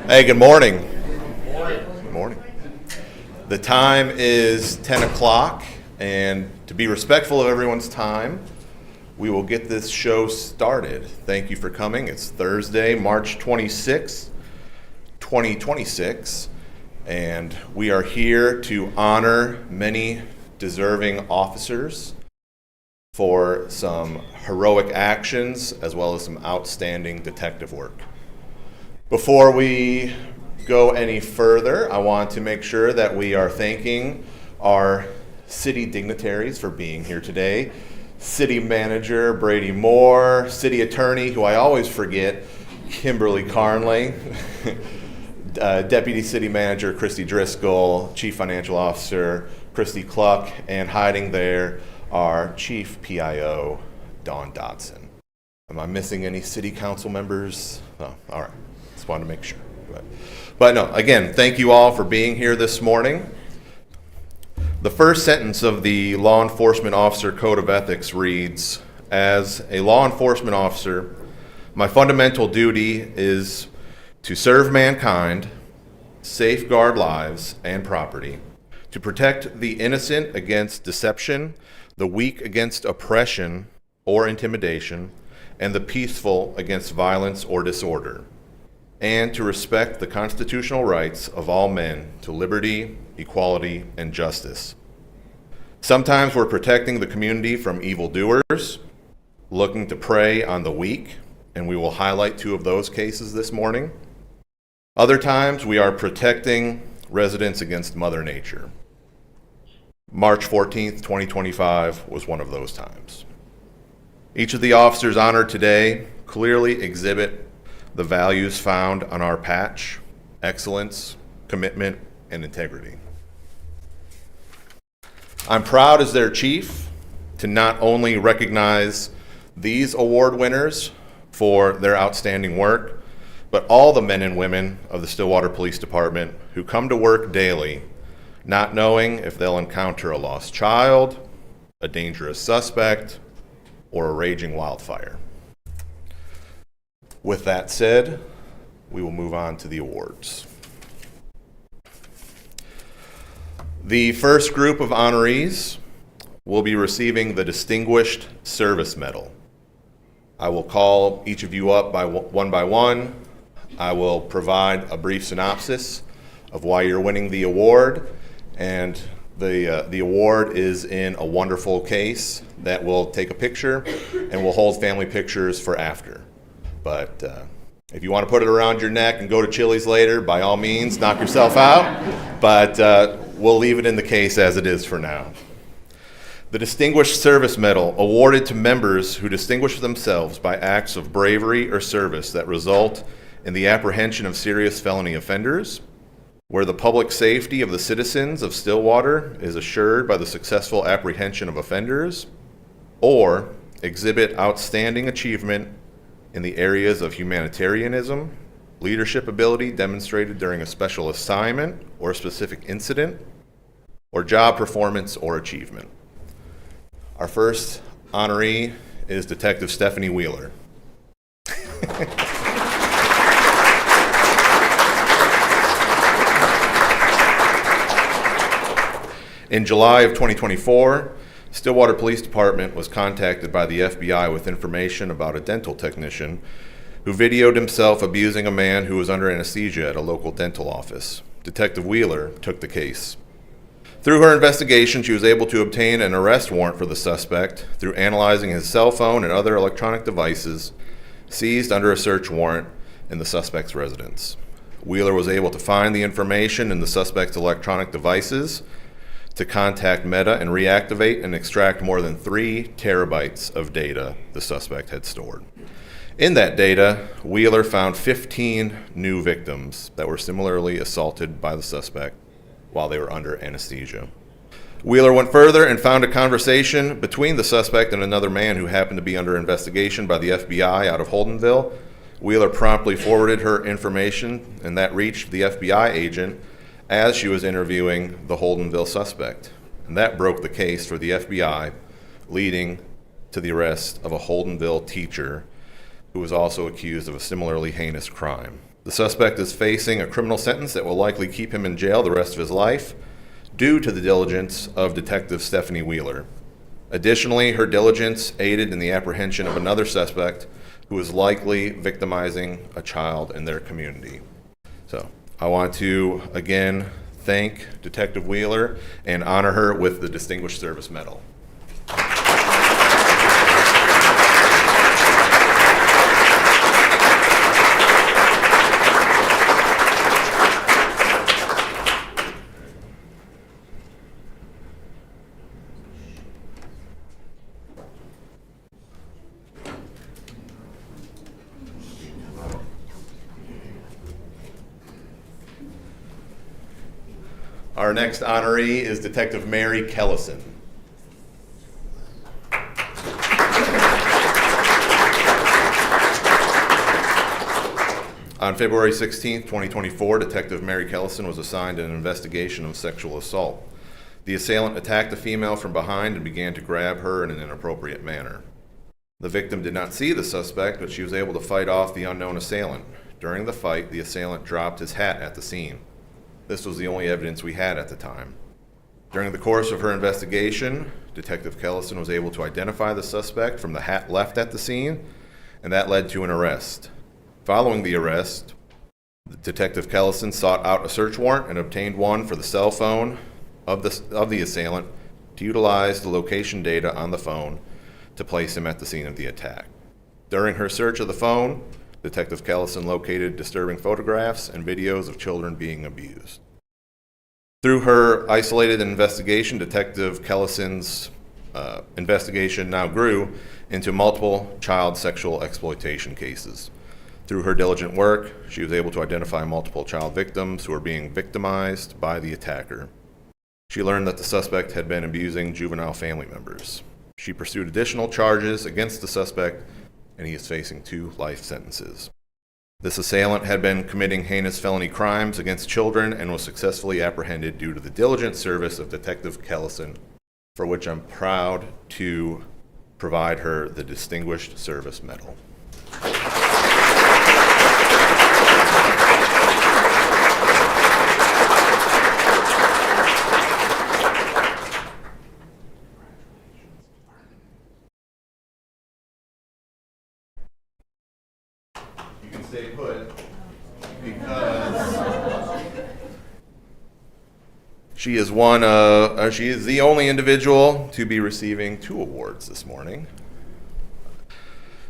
Hey, good morning. Good morning. The time is 10 o'clock, and to be respectful of everyone's time, we will get this show started. Thank you for coming. It's Thursday, March 26, 2026, and we are here to honor many deserving officers for some heroic actions as well as some outstanding detective work. Before we go any further, I want to make sure that we are thanking our city dignitaries for being here today. City Manager Brady Moore, City Attorney, who I always forget, Kimberly Carnley, Deputy City Manager Christy Driscoll, Chief Financial Officer Christy Cluck, and hiding there, our Chief PIO, Dawn Dodson. Am I missing any city council members? Oh, all right. Just wanted to make sure. But no, again, thank you all for being here this morning. The first sentence of the Law Enforcement Officer Code of Ethics reads, "As a law enforcement officer, my fundamental duty is to serve mankind, safeguard lives and property, to protect the innocent against deception, the weak against oppression or intimidation, and the peaceful against violence or disorder, and to respect the constitutional rights of all men to liberty, equality, and justice. Sometimes we're protecting the community from evildoers, looking to prey on the weak, and we will highlight two of those cases this morning. Other times we are protecting residents against Mother Nature. March 14th, 2025 was one of those times. Each of the officers honored today clearly exhibit the values found on our patch: excellence, commitment, and integrity. I'm proud as their chief to not only recognize these award winners for their outstanding work, but all the men and women of the Stillwater Police Department who come to work daily not knowing if they'll encounter a lost child, a dangerous suspect, or a raging wildfire. With that said, we will move on to the awards. The first group of honorees will be receiving the Distinguished Service Medal. I will call each of you up by one. I will provide a brief synopsis of why you're winning the award, and the award is in a wonderful case that will take a picture, and we'll hold family pictures for after. But if you want to put it around your neck and go to Chili's later, by all means, knock yourself out. But we'll leave it in the case as it is for now. The Distinguished Service Medal, awarded to members who distinguish themselves by acts of bravery or service that result in the apprehension of serious felony offenders, where the public safety of the citizens of Stillwater is assured by the successful apprehension of offenders, or exhibit outstanding achievement in the areas of humanitarianism, leadership ability demonstrated during a special assignment or specific incident, or job performance or achievement. Our first honoree is Detective Stephanie Wheeler. In July of 2024, Stillwater Police Department was contacted by the FBI with information about a dental technician who videoed himself abusing a man who was under anesthesia at a local dental office. Detective Wheeler took the case. Through her investigation, she was able to obtain an arrest warrant for the suspect through analyzing his cell phone and other electronic devices seized under a search warrant in the suspect's residence. Wheeler was able to find the information in the suspect's electronic devices to contact Meta and reactivate and extract more than 3 terabytes of data the suspect had stored. In that data, Wheeler found 15 new victims that were similarly assaulted by the suspect while they were under anesthesia. Wheeler went further and found a conversation between the suspect and another man who happened to be under investigation by the FBI out of Holdenville. Wheeler promptly forwarded her information, and that reached the FBI agent as she was interviewing the Holdenville suspect. And that broke the case for the FBI, leading to the arrest of a Holdenville teacher who was also accused of a similarly heinous crime. The suspect is facing a criminal sentence that will likely keep him in jail the rest of his life due to the diligence of Detective Stephanie Wheeler. Additionally, her diligence aided in the apprehension of another suspect who is likely victimizing a child in their community. So I want to again thank Detective Wheeler and honor her with the Distinguished Service Medal. Our next honoree is Detective Mary Kellison. On February 16, 2024, Detective Mary Kellison was assigned an investigation of sexual assault. The assailant attacked the female from behind and began to grab her in an inappropriate manner. The victim did not see the suspect, but she was able to fight off the unknown assailant. During the fight, the assailant dropped his hat at the scene. This was the only evidence we had at the time. During the course of her investigation, Detective Kellison was able to identify the suspect from the hat left at the scene, and that led to an arrest. Following the arrest, Detective Kellison sought out a search warrant and obtained one for the cell phone of the assailant to utilize the location data on the phone to place him at the scene of the attack. During her search of the phone, Detective Kellison located disturbing photographs and videos of children being abused. Through her isolated investigation, Detective Kellison's investigation now grew into multiple child sexual exploitation cases. Through her diligent work, she was able to identify multiple child victims who were being victimized by the attacker. She learned that the suspect had been abusing juvenile family members. She pursued additional charges against the suspect, and he is facing 2 life sentences. This assailant had been committing heinous felony crimes against children and was successfully apprehended due to the diligent service of Detective Kellison, for which I'm proud to provide her the Distinguished Service Medal. Stay put because she is the only individual to be receiving 2 awards this morning.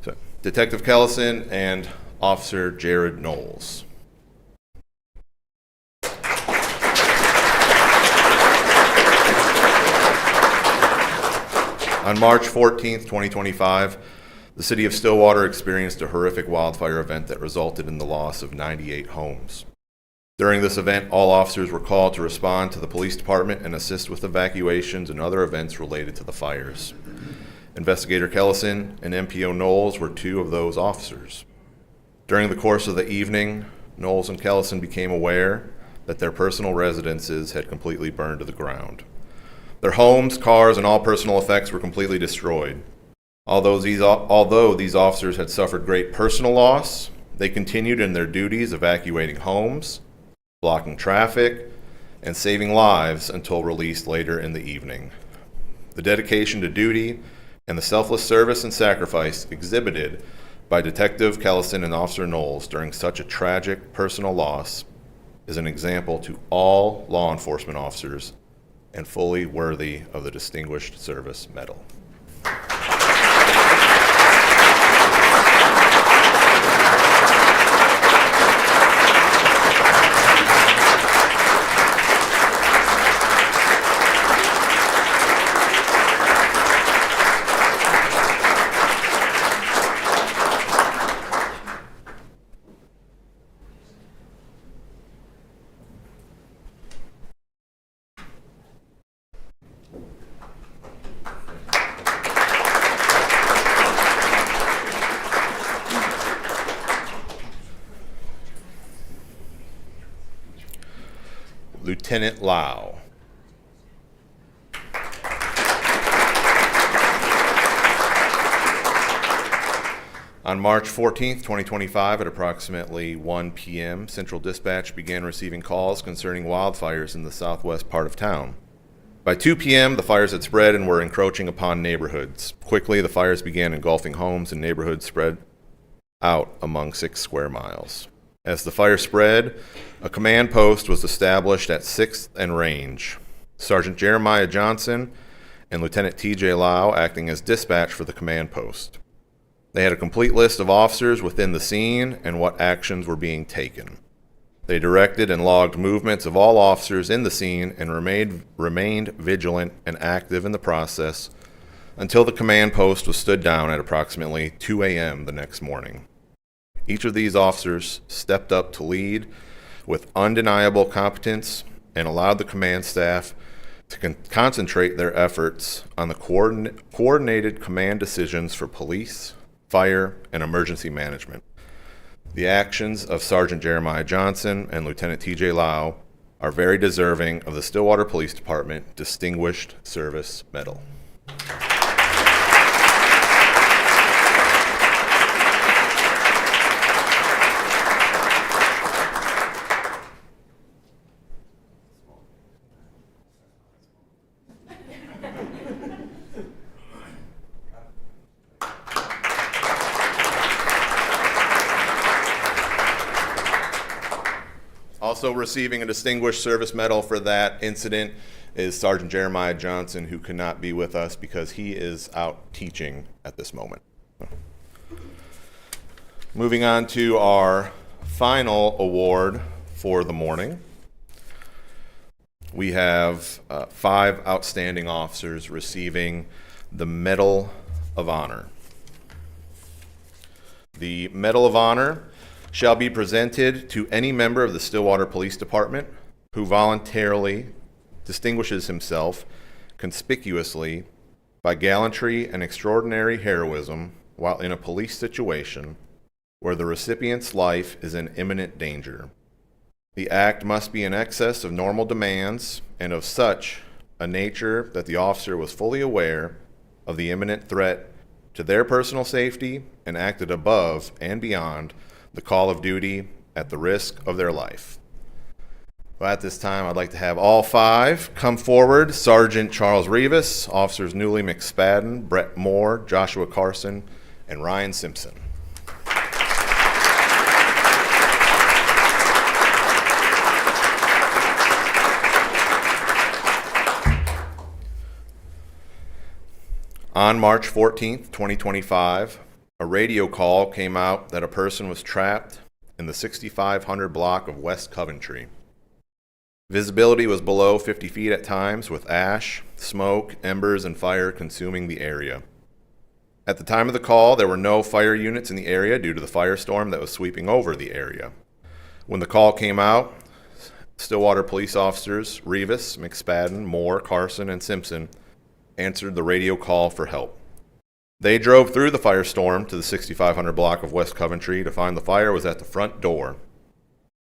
So, Detective Kellison and Officer Jared Knowles. On March 14th, 2025, the city of Stillwater experienced a horrific wildfire event that resulted in the loss of 98 homes. During this event, all officers were called to respond to the police department and assist with evacuations and other events related to the fires. Investigator Kellison and MPO Knowles were 2 of those officers. During the course of the evening, Knowles and Kellison became aware that their personal residences had completely burned to the ground. Their homes, cars, and all personal effects were completely destroyed. Although these officers had suffered great personal loss, they continued in their duties evacuating homes, blocking traffic, and saving lives until released later in the evening. The dedication to duty and the selfless service and sacrifice exhibited by Detective Kellison and Officer Knowles during such a tragic personal loss is an example to all law enforcement officers and fully worthy of the Distinguished Service Medal. Lieutenant Lau. On March 14th, 2025, at approximately 1 p.m., Central Dispatch began receiving calls concerning wildfires in the southwest part of town. By 2 p.m., the fires had spread and were encroaching upon neighborhoods. Quickly, the fires began engulfing homes and neighborhoods spread out among 6 square miles. As the fire spread, a command post was established at 6th and Range. Sergeant Jeremiah Johnson and Lieutenant T.J. Lau acting as dispatch for the command post. They had a complete list of officers within the scene and what actions were being taken. They directed and logged movements of all officers in the scene and remained vigilant and active in the process until the command post was stood down at approximately 2 a.m. the next morning. Each of these officers stepped up to lead with undeniable competence and allowed the command staff to concentrate their efforts on the coordinated command decisions for police, fire, and emergency management. The actions of Sergeant Jeremiah Johnson and Lieutenant T.J. Lau are very deserving of the Stillwater Police Department Distinguished Service Medal. Also receiving a Distinguished Service Medal for that incident is Sergeant Jeremiah Johnson, who could not be with us because he is out teaching at this moment. Moving on to our final award for the morning. We have 5 outstanding officers receiving the Medal of Honor. The Medal of Honor shall be presented to any member of the Stillwater Police Department who voluntarily distinguishes himself conspicuously by gallantry and extraordinary heroism while in a police situation where the recipient's life is in imminent danger. The act must be in excess of normal demands and of such a nature that the officer was fully aware of the imminent threat to their personal safety and acted above and beyond the call of duty at the risk of their life. Well, at this time, I'd like to have all 5 come forward. Sergeant Charles Rivas, Officers Newly McSpadden, Brett Moore, Joshua Carson, and Ryan Simpson. On March 14th, 2025, a radio call came out that a person was trapped in the 6500 block of West Coventry. Visibility was below 50 feet at times, with ash, smoke, embers, and fire consuming the area. At the time of the call, there were no fire units in the area due to the firestorm that was sweeping over the area. When the call came out, Stillwater police officers Rivas, McSpadden, Moore, Carson, and Simpson answered the radio call for help. They drove through the firestorm to the 6500 block of West Coventry to find the fire was at the front door.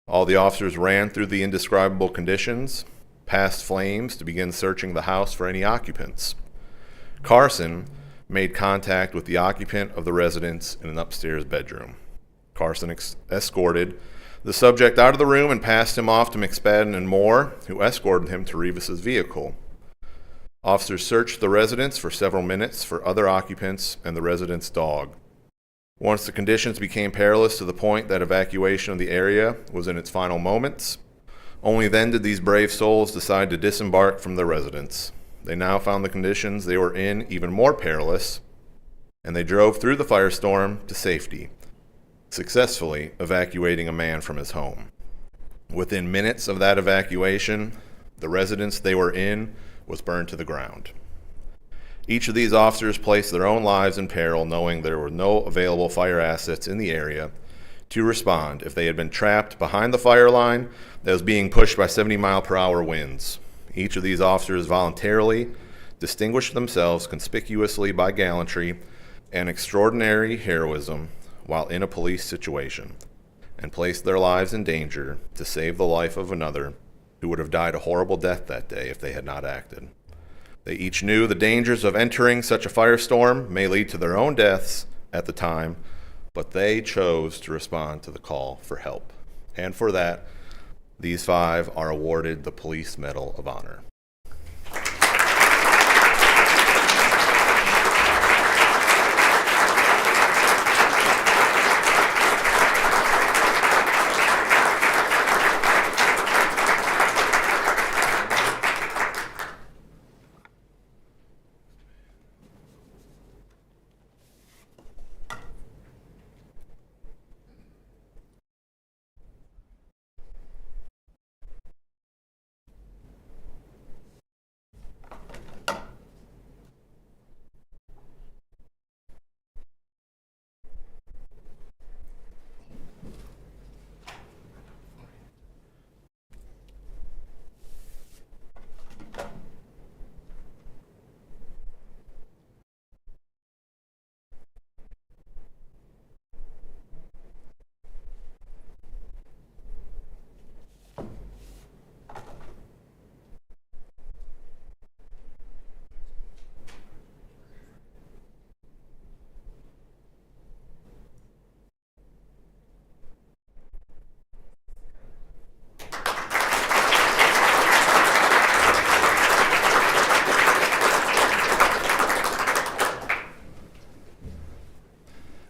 All the officers ran through the indescribable conditions, past flames to begin searching the house for any occupants. Carson made contact with the occupant of the residence in an upstairs bedroom. Carson escorted the subject out of the room and passed him off to McSpadden and Moore, who escorted him to Rivas's vehicle. Officers searched the residence for several minutes for other occupants and the resident's dog. Once the conditions became perilous to the point that evacuation of the area was in its final moments, only then did these brave souls decide to disembark from the residence. They now found the conditions they were in even more perilous, and they drove through the firestorm to safety, successfully evacuating a man from his home. Within minutes of that evacuation, the residence they were in was burned to the ground. Each of these officers placed their own lives in peril, knowing there were no available fire assets in the area to respond if they had been trapped behind the fire line that was being pushed by 70-mile-per-hour winds. Each of these officers voluntarily distinguished themselves conspicuously by gallantry and extraordinary heroism while in a police situation, and placed their lives in danger to save the life of another who would have died a horrible death that day if they had not acted. They each knew the dangers of entering such a firestorm may lead to their own deaths at the time but they chose to respond to the call for help. And for that, these 5 are awarded the Police Medal of Honor.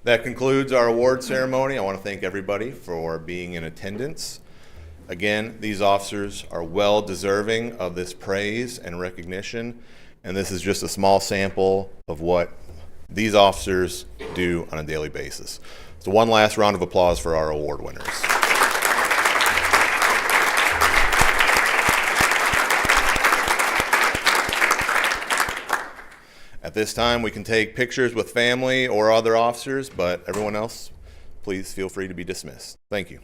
That concludes our award ceremony. I want to thank everybody for being in attendance. Again, these officers are well deserving of this praise and recognition, and this is just a small sample of what these officers do on a daily basis. So one last round of applause for our award winners. At this time, we can take pictures with family or other officers, but everyone else, please feel free to be dismissed. Thank you.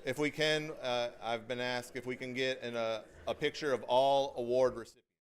If we can, I've been asked if we can get a picture of all award recipients.